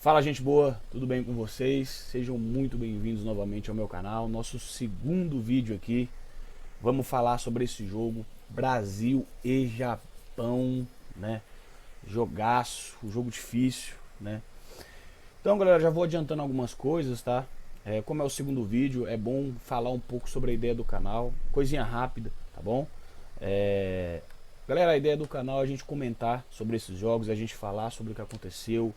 Fala, gente boa, tudo bem com vocês? Sejam muito bem-vindos novamente ao meu canal. Nosso segundo vídeo aqui. Vamos falar sobre esse jogo Brasil e Japão, né? Jogaço, um jogo difícil, né? Então, galera, já vou adiantando algumas coisas, tá? Como é o segundo vídeo, é bom falar um pouco sobre a ideia do canal, coisinha rápida, tá bom? É... Galera, a ideia do canal é a gente comentar sobre esses jogos, a gente falar sobre o que aconteceu,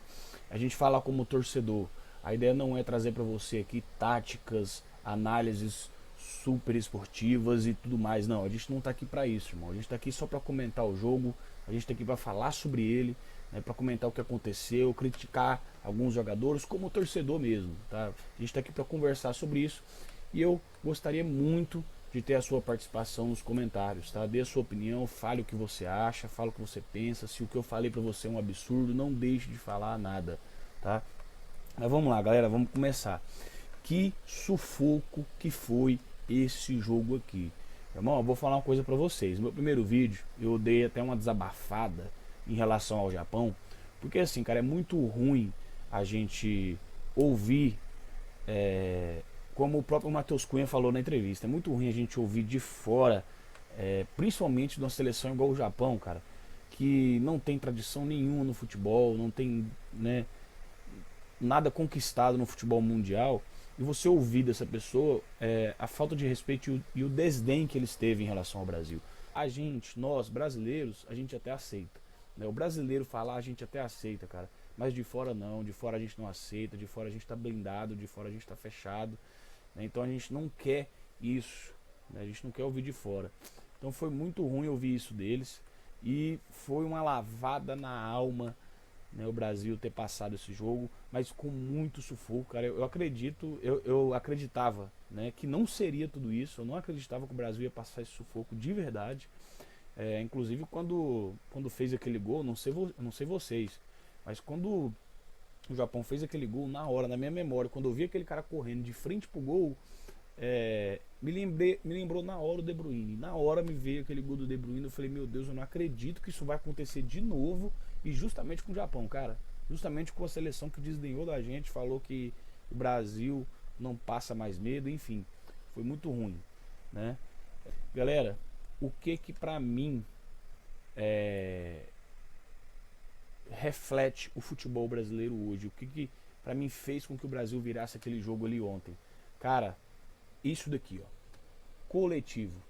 a gente falar como torcedor. A ideia não é trazer para você aqui táticas, análises super esportivas e tudo mais, não. A gente não tá aqui para isso, irmão. A gente tá aqui só para comentar o jogo, a gente tá aqui para falar sobre ele, né, para comentar o que aconteceu, criticar alguns jogadores como torcedor mesmo, tá? A gente tá aqui para conversar sobre isso e eu gostaria muito de ter a sua participação nos comentários, tá? Dê a sua opinião, fale o que você acha, fale o que você pensa. Se o que eu falei pra você é um absurdo, não deixe de falar nada, tá? Mas vamos lá, galera, vamos começar. Que sufoco que foi esse jogo aqui. Irmão, eu vou falar uma coisa pra vocês. No meu primeiro vídeo, eu dei até uma desabafada em relação ao Japão, porque assim, cara, é muito ruim a gente ouvir como o próprio Matheus Cunha falou na entrevista, é muito ruim a gente ouvir de fora, principalmente de uma seleção igual o Japão, cara, que não tem tradição nenhuma no futebol, não tem, né, nada conquistado no futebol mundial, e você ouvir dessa pessoa a falta de respeito e o desdém que eles teve em relação ao Brasil. A gente, nós brasileiros, a gente até aceita, né? O brasileiro falar a gente até aceita, cara, mas de fora não, de fora a gente não aceita, de fora a gente tá blindado, de fora a gente tá fechado, né? Então a gente não quer isso, né? A gente não quer ouvir de fora. Então foi muito ruim ouvir isso deles e foi uma lavada na alma, né, o Brasil ter passado esse jogo, mas com muito sufoco, cara. Eu acredito, eu acreditava, né, que não seria tudo isso. Eu não acreditava que o Brasil ia passar esse sufoco de verdade. Inclusive quando fez aquele gol, não sei vocês, mas quando o Japão fez aquele gol, na hora, na minha memória, quando eu vi aquele cara correndo de frente pro gol, me lembrou na hora o De Bruyne. Na hora me veio aquele gol do De Bruyne. Eu falei, meu Deus, eu não acredito que isso vai acontecer de novo. E justamente com o Japão, cara. Justamente com a seleção que desdenhou da gente, falou que o Brasil não passa mais medo, enfim. Foi muito ruim, né? Galera, o que que pra mim reflete o futebol brasileiro hoje? O que que pra mim fez com que o Brasil virasse aquele jogo ali ontem? Cara, isso daqui, ó. Coletivo.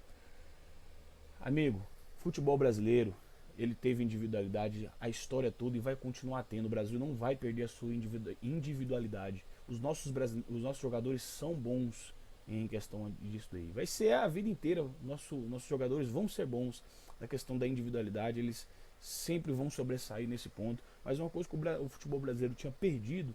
Amigo, futebol brasileiro, ele teve individualidade a história toda e vai continuar tendo. O Brasil não vai perder a sua individualidade. Os nossos jogadores são bons em questão disso daí. Vai ser a vida inteira. Nossos jogadores vão ser bons na questão da individualidade. Eles sempre vão sobressair nesse ponto. Mas uma coisa que o futebol brasileiro tinha perdido.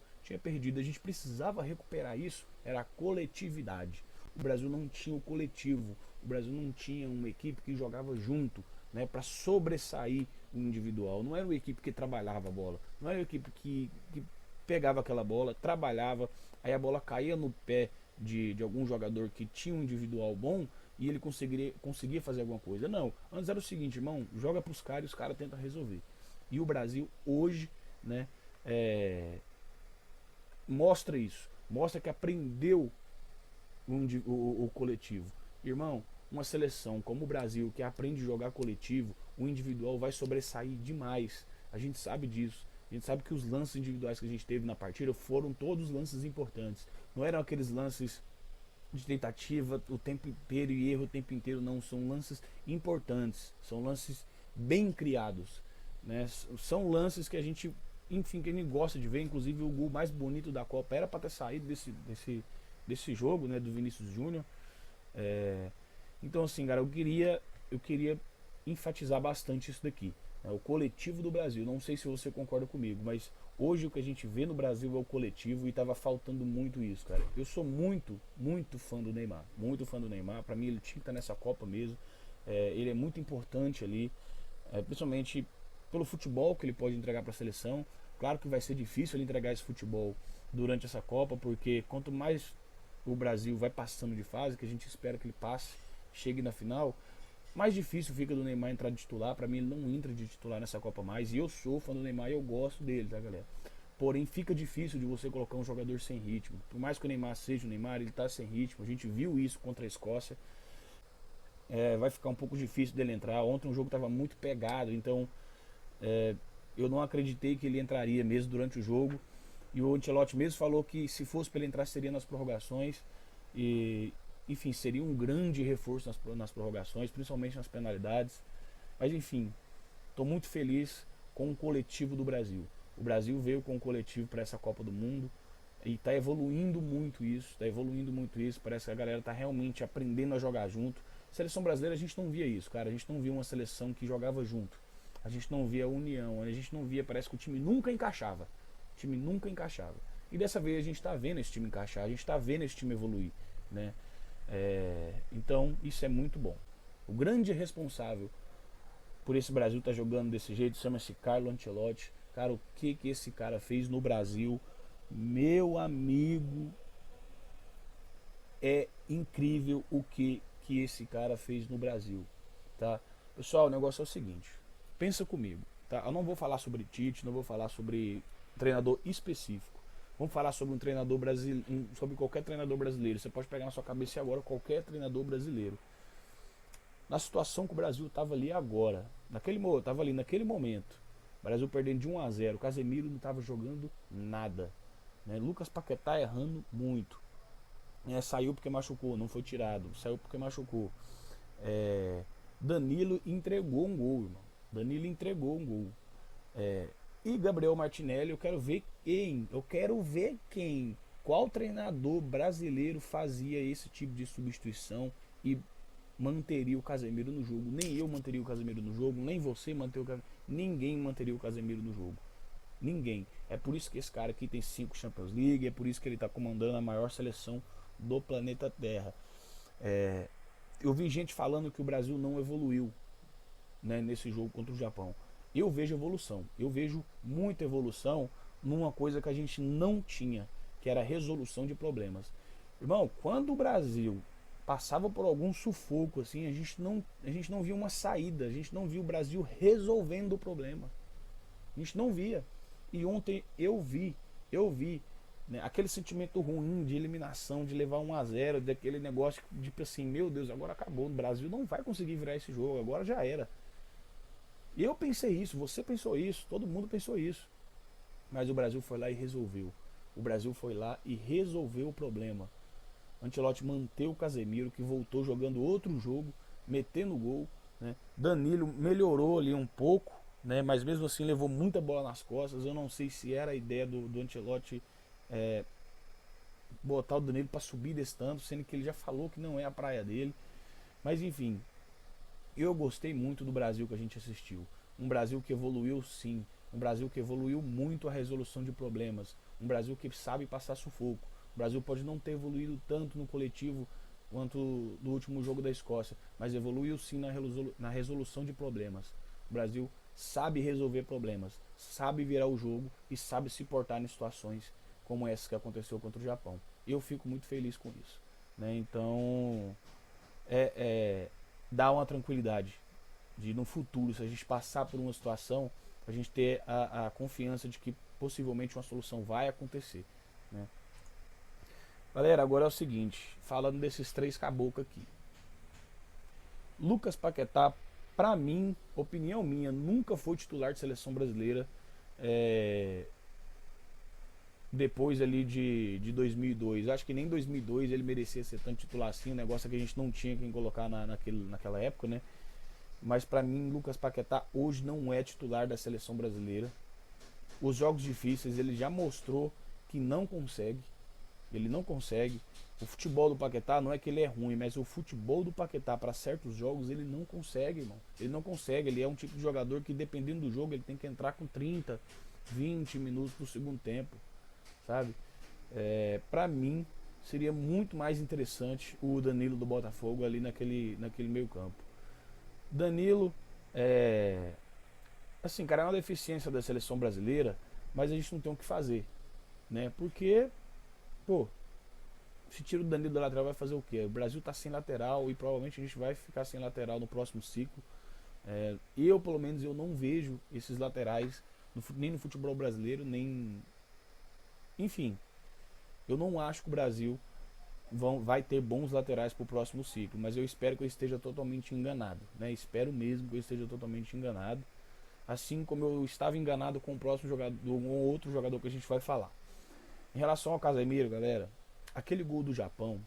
A gente precisava recuperar isso. Era a coletividade. O Brasil não tinha o coletivo. O Brasil não tinha uma equipe que jogava junto, né, para sobressair o individual. Não era uma equipe que trabalhava a bola, não era uma equipe que pegava aquela bola, trabalhava, aí a bola caía no pé de algum jogador que tinha um individual bom e ele conseguia fazer alguma coisa. Não, antes era o seguinte, irmão, joga pros caras e os caras tentam resolver. E o Brasil hoje, né, mostra isso, mostra que aprendeu o coletivo. Irmão, uma seleção como o Brasil que aprende a jogar coletivo, o individual vai sobressair demais. A gente sabe disso. A gente sabe que os lances individuais que a gente teve na partida foram todos lances importantes. Não eram aqueles lances de tentativa o tempo inteiro e erro o tempo inteiro, não. São lances importantes. São lances bem criados, né? São lances que a gente, enfim, que a gente gosta de ver. Inclusive o gol mais bonito da Copa era para ter saído desse jogo, né, do Vinícius Júnior. Então assim, cara, eu queria enfatizar bastante isso daqui, né, o coletivo do Brasil. Não sei se você concorda comigo, mas hoje o que a gente vê no Brasil é o coletivo e tava faltando muito isso, cara. Eu sou muito fã do Neymar, muito fã do Neymar. Para mim ele tinha que estar nessa Copa mesmo. Ele é muito importante ali, principalmente pelo futebol que ele pode entregar para a seleção. Claro que vai ser difícil ele entregar esse futebol durante essa Copa, porque quanto mais o Brasil vai passando de fase, que a gente espera que ele passe, chegue na final, mais difícil fica do Neymar entrar de titular. Pra mim ele não entra de titular nessa Copa mais. E eu sou fã do Neymar e eu gosto dele, tá, galera? porém fica difícil de você colocar um jogador sem ritmo. Por mais que o Neymar seja o Neymar, ele está sem ritmo. A gente viu isso contra a Escócia. Vai ficar um pouco difícil dele entrar. Ontem o jogo estava muito pegado, então eu não acreditei que ele entraria mesmo durante o jogo. E o Ancelotti mesmo falou que se fosse para ele entrar seria nas prorrogações. E, enfim, seria um grande reforço nas prorrogações, principalmente nas penalidades. Mas enfim, estou muito feliz com o coletivo do Brasil. O Brasil veio com o coletivo para essa Copa do Mundo e está evoluindo muito isso, Parece que a galera está realmente aprendendo a jogar junto. Seleção brasileira a gente não via isso, cara. A gente não via uma seleção que jogava junto. A gente não via a união, a gente não via, parece que o time nunca encaixava. O time nunca encaixava. E dessa vez a gente está vendo esse time encaixar, a gente está vendo esse time evoluir, né? Então isso é muito bom. O grande responsável por esse Brasil estar jogando desse jeito chama-se Carlo Ancelotti. Cara, o que esse cara fez no Brasil, meu amigo, é incrível o que esse cara fez no Brasil, tá? Pessoal, o negócio é o seguinte, pensa comigo, tá? Eu não vou falar sobre Tite, não vou falar sobre treinador específico. Vamos falar sobre um treinador brasileiro, sobre qualquer treinador brasileiro. Você pode pegar na sua cabeça agora qualquer treinador brasileiro. Na situação que o Brasil estava ali agora, naquele momento, o Brasil perdendo de 1-0, o Casemiro não estava jogando nada, né? Lucas Paquetá errando muito, saiu porque machucou, não foi tirado, saiu porque machucou. Danilo entregou um gol, irmão. Danilo entregou um gol. E Gabriel Martinelli, eu quero ver qual treinador brasileiro fazia esse tipo de substituição e manteria o Casemiro no jogo. Nem eu manteria o Casemiro no jogo, nem você manteria o Casemiro. Ninguém manteria o Casemiro no jogo. Ninguém. É por isso que esse cara aqui tem 5 Champions League, é por isso que ele está comandando a maior seleção do planeta Terra. Eu vi gente falando que o Brasil não evoluiu, né, nesse jogo contra o Japão. Eu vejo evolução, eu vejo muita evolução numa coisa que a gente não tinha, que era a resolução de problemas. Irmão, quando o Brasil passava por algum sufoco assim, a gente não via uma saída, a gente não via o Brasil resolvendo o problema. A gente não via. E ontem eu vi, né, aquele sentimento ruim de eliminação, de levar 1-0, daquele negócio de tipo assim, meu Deus, agora acabou, o Brasil não vai conseguir virar esse jogo, agora já era. E eu pensei isso, você pensou isso, todo mundo pensou isso. Mas o Brasil foi lá e resolveu. O Brasil foi lá e resolveu o problema. Ancelotti manteve o Casemiro, que voltou jogando outro jogo, metendo gol, né? Danilo melhorou ali um pouco, né? Mas mesmo assim levou muita bola nas costas. Eu não sei se era a ideia do Ancelotti botar o Danilo para subir desse tanto, sendo que ele já falou que não é a praia dele. Mas enfim, eu gostei muito do Brasil que a gente assistiu. Um Brasil que evoluiu sim. Um Brasil que evoluiu muito a resolução de problemas. Um Brasil que sabe passar sufoco. O Brasil pode não ter evoluído tanto no coletivo quanto no último jogo da Escócia, mas evoluiu sim na resolução de problemas. O Brasil sabe resolver problemas, sabe virar o jogo e sabe se portar em situações como essa que aconteceu contra o Japão. Eu fico muito feliz com isso, né? Então dá uma tranquilidade de no futuro, se a gente passar por uma situação, a gente ter a confiança de que possivelmente uma solução vai acontecer, né? Galera, agora é o seguinte, falando desses 3 caboclos aqui. Lucas Paquetá, pra mim, opinião minha, nunca foi titular de seleção brasileira depois ali de 2002. Acho que nem em 2002 ele merecia ser tanto titular assim, um negócio que a gente não tinha quem colocar naquela época, né? Mas pra mim, Lucas Paquetá hoje não é titular da seleção brasileira. Os jogos difíceis ele já mostrou que não consegue. Ele não consegue. O futebol do Paquetá não é que ele é ruim, mas o futebol do Paquetá para certos jogos ele não consegue, irmão. Ele não consegue. Ele é um tipo de jogador que, dependendo do jogo, ele tem que entrar com 30, 20 minutos do segundo tempo, sabe? Para mim, seria muito mais interessante o Danilo do Botafogo ali naquele meio campo. Danilo, assim, cara, é uma deficiência da seleção brasileira, mas a gente não tem o que fazer, né? Porque, pô, se tira o Danilo da lateral, vai fazer o quê? O Brasil tá sem lateral e provavelmente a gente vai ficar sem lateral no próximo ciclo. Pelo menos, eu não vejo esses laterais nem no futebol brasileiro, nem Enfim, eu não acho que o Brasil vai ter bons laterais para o próximo ciclo, mas eu espero que eu esteja totalmente enganado, né? Espero mesmo que eu esteja totalmente enganado, assim como eu estava enganado com o próximo jogador, um outro jogador que a gente vai falar. Em relação ao Casemiro, galera, aquele gol do Japão,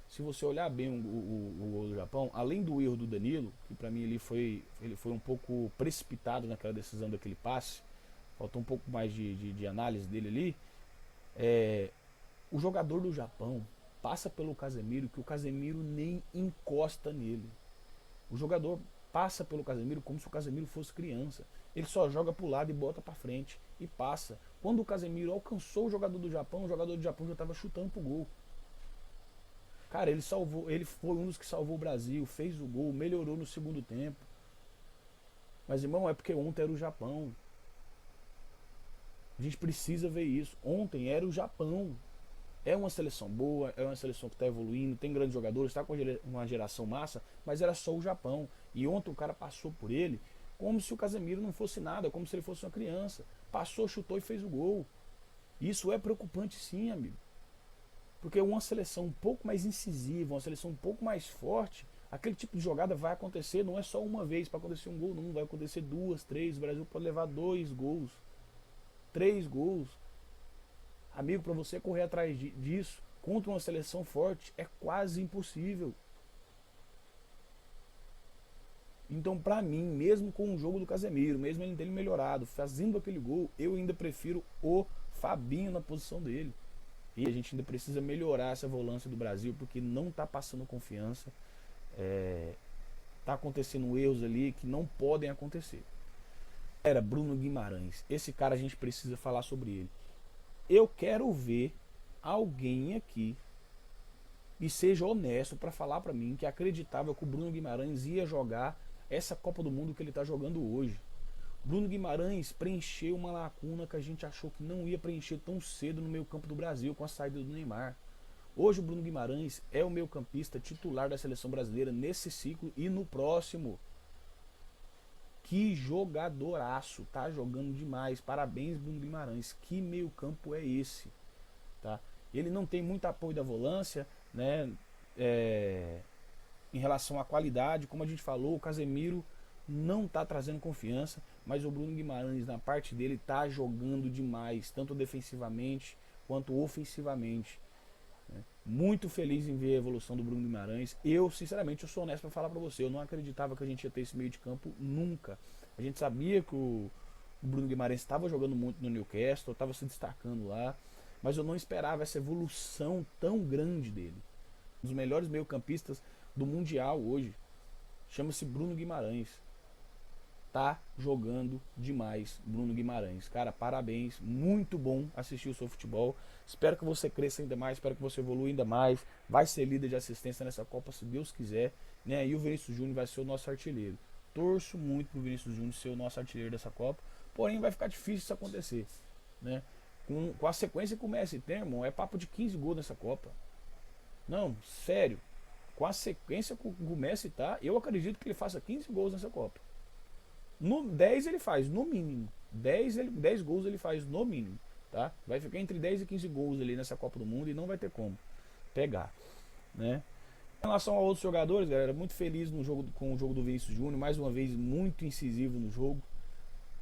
se você olhar bem o gol do Japão, além do erro do Danilo, que para mim ele foi um pouco precipitado naquela decisão daquele passe, faltou um pouco mais de análise dele ali, o jogador do Japão passa pelo Casemiro que o Casemiro nem encosta nele. O jogador passa pelo Casemiro como se o Casemiro fosse criança. Ele só joga pro lado e bota para frente e passa. Quando o Casemiro alcançou o jogador do Japão já estava chutando pro gol. Cara, ele foi um dos que salvou o Brasil, fez o gol, melhorou no segundo tempo. Mas, irmão, é porque ontem era o Japão. A gente precisa ver isso. Ontem era o Japão. É uma seleção boa, é uma seleção que está evoluindo, tem grandes jogadores, está com uma geração massa, mas era só o Japão. E ontem o cara passou por ele como se o Casemiro não fosse nada, como se ele fosse uma criança. Passou, chutou e fez o gol. Isso é preocupante sim, amigo. Porque uma seleção um pouco mais incisiva, uma seleção um pouco mais forte, aquele tipo de jogada vai acontecer, não é só uma vez para acontecer um gol, não, vai acontecer duas, três, o Brasil pode levar 2 gols, 3 gols. Amigo, para você correr atrás disso contra uma seleção forte é quase impossível. Então, para mim, mesmo com o jogo do Casemiro, mesmo ele tendo melhorado, fazendo aquele gol, eu ainda prefiro o Fabinho na posição dele. E a gente ainda precisa melhorar essa volância do Brasil, porque não está passando confiança. Tá acontecendo erros ali que não podem acontecer. Era Bruno Guimarães. Esse cara a gente precisa falar sobre ele. Eu quero ver alguém aqui e seja honesto para falar para mim que acreditava que o Bruno Guimarães ia jogar essa Copa do Mundo que ele está jogando hoje. Bruno Guimarães preencheu uma lacuna que a gente achou que não ia preencher tão cedo no meio campo do Brasil com a saída do Neymar. Hoje o Bruno Guimarães é o meio campista titular da seleção brasileira nesse ciclo e no próximo. Que jogadoraço, tá jogando demais. Parabéns, Bruno Guimarães. Que meio campo é esse? Tá? Ele não tem muito apoio da volância, né? Em relação à qualidade, como a gente falou, o Casemiro não está trazendo confiança, mas o Bruno Guimarães na parte dele está jogando demais, tanto defensivamente quanto ofensivamente. Muito feliz em ver a evolução do Bruno Guimarães. Eu, sinceramente, eu sou honesto para falar para você, eu não acreditava que a gente ia ter esse meio de campo nunca. A gente sabia que o Bruno Guimarães estava jogando muito no Newcastle, estava se destacando lá, mas eu não esperava essa evolução tão grande dele. Um dos melhores meio-campistas do Mundial hoje. Chama-se Bruno Guimarães. Tá jogando demais, Bruno Guimarães. Cara, parabéns. Muito bom assistir o seu futebol. Espero que você cresça ainda mais, espero que você evolua ainda mais. Vai ser líder de assistência nessa Copa, se Deus quiser. Né? E o Vinícius Júnior vai ser o nosso artilheiro. Torço muito pro Vinícius Júnior ser o nosso artilheiro dessa Copa. Porém, vai ficar difícil isso acontecer. Né? Com a sequência que o Messi tem, irmão, é papo de 15 gols nessa Copa. Não, sério. Com a sequência que o Messi tá, eu acredito que ele faça 15 gols nessa Copa. No 10 ele faz, no mínimo. 10 gols ele faz, no mínimo. Tá? Vai ficar entre 10 e 15 gols ali nessa Copa do Mundo e não vai ter como pegar. Né? Em relação a outros jogadores, galera, muito feliz no jogo, com o jogo do Vinícius Júnior. Mais uma vez, muito incisivo no jogo.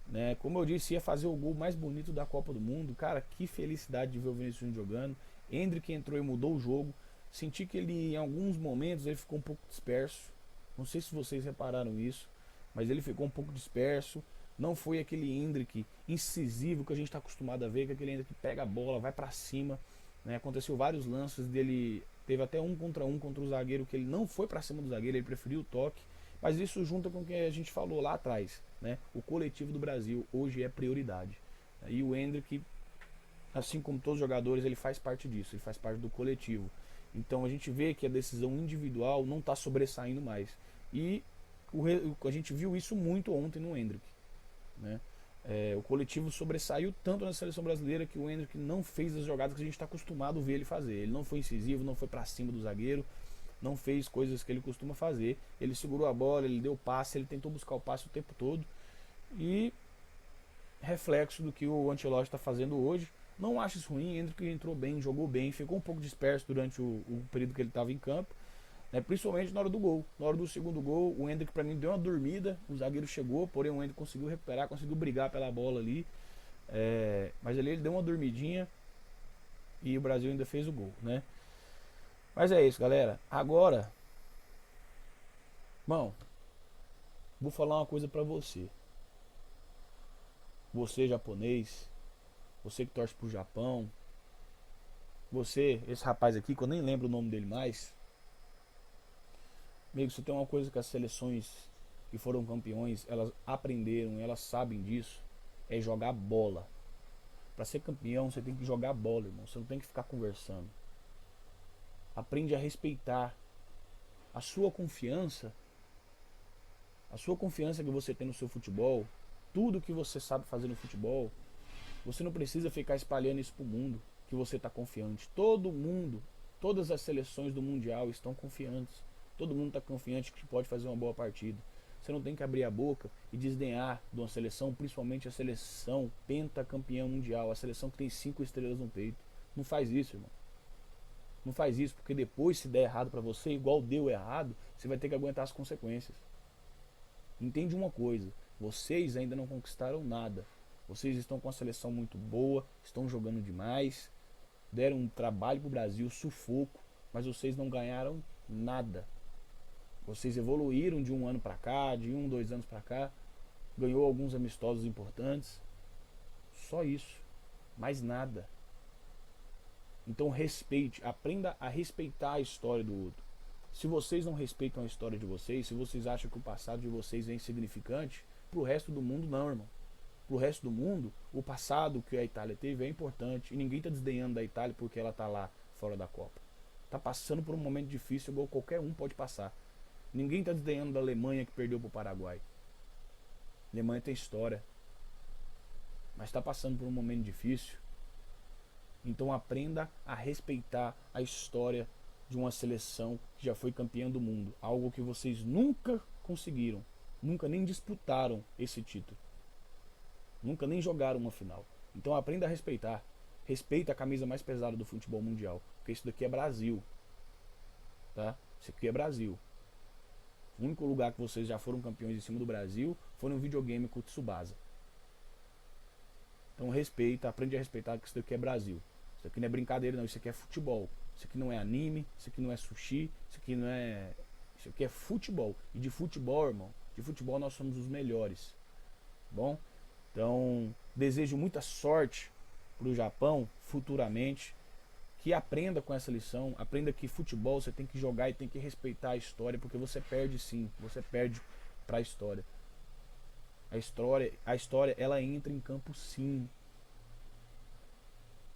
Né? Como eu disse, ia fazer o gol mais bonito da Copa do Mundo. Cara, que felicidade de ver o Vinícius Júnior jogando. Endrick entrou e mudou o jogo. Senti que ele, em alguns momentos, ele ficou um pouco disperso. Não sei se vocês repararam isso, mas ele ficou um pouco disperso. Não foi aquele Endrick incisivo que a gente está acostumado a ver, que aquele Endrick pega a bola, vai para cima. Né? Aconteceu vários lances dele, teve até um contra o zagueiro, que ele não foi para cima do zagueiro, ele preferiu o toque. Mas isso junta com o que a gente falou lá atrás. Né? O coletivo do Brasil hoje é prioridade. E o Endrick, assim como todos os jogadores, ele faz parte disso, ele faz parte do coletivo. Então a gente vê que a decisão individual não está sobressaindo mais. E a gente viu isso muito ontem no Endrick. Né? O coletivo sobressaiu tanto na seleção brasileira que o Endrick não fez as jogadas que a gente está acostumado a ver ele fazer. Ele não foi incisivo, não foi para cima do zagueiro, não fez coisas que ele costuma fazer. Ele segurou a bola, ele deu passe, ele tentou buscar o passe o tempo todo. E reflexo do que o Ancelotti está fazendo hoje. Não acho isso ruim, Hendrick entrou bem, jogou bem, ficou um pouco disperso durante o período que ele estava em campo, né, principalmente na hora do gol. Na hora do segundo gol, o Hendrick para mim deu uma dormida, o zagueiro chegou, porém o Hendrick conseguiu recuperar, conseguiu brigar pela bola ali, mas ali ele deu uma dormidinha e o Brasil ainda fez o gol, né? Mas é isso, galera. Agora, bom, vou falar uma coisa pra você. Você japonês, você que torce pro Japão, você, esse rapaz aqui, que eu nem lembro o nome dele mais. Amigo, se tem uma coisa que as seleções que foram campeões, elas aprenderam, elas sabem disso, é jogar bola. Pra ser campeão, você tem que jogar bola, irmão. Você não tem que ficar conversando. Aprende a respeitar a sua confiança, que você tem no seu futebol, tudo que você sabe fazer no futebol. Você não precisa ficar espalhando isso pro mundo, que você está confiante. Todo mundo, todas as seleções do Mundial estão confiantes. Todo mundo está confiante que pode fazer uma boa partida. Você não tem que abrir a boca e desdenhar de uma seleção, principalmente a seleção pentacampeã mundial, a seleção que tem 5 estrelas no peito. Não faz isso, irmão. Não faz isso, porque depois, se der errado para você, igual deu errado, você vai ter que aguentar as consequências. Entende uma coisa, vocês ainda não conquistaram nada. Vocês estão com uma seleção muito boa, estão jogando demais, deram um trabalho pro Brasil, sufoco, mas vocês não ganharam nada. Vocês evoluíram de um ano para cá, de 2 anos para cá, ganhou alguns amistosos importantes, só isso, mais nada. Então respeite, aprenda a respeitar a história do outro. Se vocês não respeitam a história de vocês, se vocês acham que o passado de vocês é insignificante, pro resto do mundo não, irmão. Pro resto do mundo, o passado que a Itália teve é importante. E ninguém tá desdenhando da Itália porque ela tá lá fora da Copa. Tá passando por um momento difícil, igual qualquer um pode passar. Ninguém tá desdenhando da Alemanha que perdeu pro Paraguai. A Alemanha tem história, mas tá passando por um momento difícil. Então aprenda a respeitar a história de uma seleção que já foi campeã do mundo. Algo que vocês nunca conseguiram. Nunca nem disputaram esse título. Nunca nem jogaram uma final. Então aprenda a respeitar. Respeita a camisa mais pesada do futebol mundial. Porque isso daqui é Brasil. Tá? Isso aqui é Brasil. O único lugar que vocês já foram campeões em cima do Brasil foi no videogame com o Tsubasa. Então respeita, aprende a respeitar que isso daqui é Brasil. Isso aqui não é brincadeira não, isso aqui é futebol. Isso aqui não é anime, isso aqui não é sushi, isso aqui não é... Isso aqui é futebol. E de futebol, irmão, de futebol nós somos os melhores. Bom? Então, desejo muita sorte pro Japão futuramente. Que aprenda com essa lição, aprenda que futebol você tem que jogar e tem que respeitar a história, porque você perde sim, você perde para a história. A história ela entra em campo sim.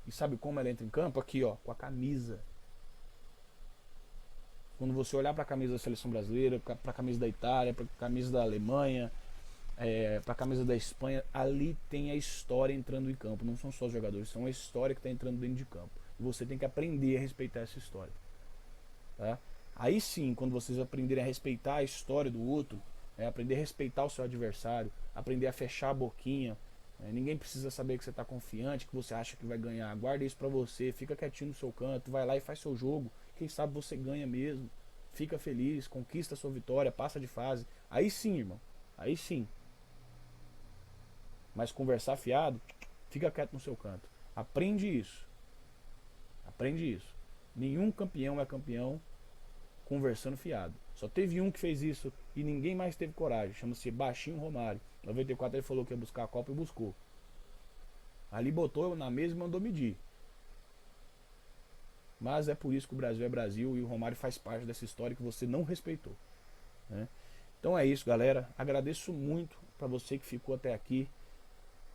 E sabe como ela entra em campo? Aqui, ó, com a camisa. Quando você olhar para a camisa da seleção brasileira, para a camisa da Itália, para a camisa da Alemanha, para a camisa da Espanha, ali tem a história entrando em campo. Não são só os jogadores, são a história que está entrando dentro de campo. E você tem que aprender a respeitar essa história. Tá? Aí sim, quando vocês aprenderem a respeitar a história do outro, aprender a respeitar o seu adversário, aprender a fechar a boquinha. Ninguém precisa saber que você está confiante, que você acha que vai ganhar. Guarda isso pra você, fica quietinho no seu canto, vai lá e faz seu jogo. Quem sabe você ganha mesmo. Fica feliz, conquista a sua vitória, passa de fase. Aí sim, irmão. Aí sim. Mas conversar fiado, fica quieto no seu canto. Aprende isso. Aprende isso. Nenhum campeão é campeão conversando fiado. Só teve um que fez isso e ninguém mais teve coragem. Chama-se Baixinho Romário. Em 94 ele falou que ia buscar a Copa e buscou. Ali botou na mesa e mandou medir. Mas é por isso que o Brasil é Brasil e o Romário faz parte dessa história que você não respeitou. Né? Então é isso, galera. Agradeço muito para você que ficou até aqui.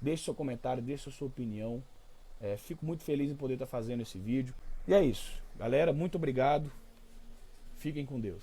Deixe seu comentário, deixe a sua opinião. Fico muito feliz em poder estar fazendo esse vídeo. E é isso, galera, muito obrigado. Fiquem com Deus.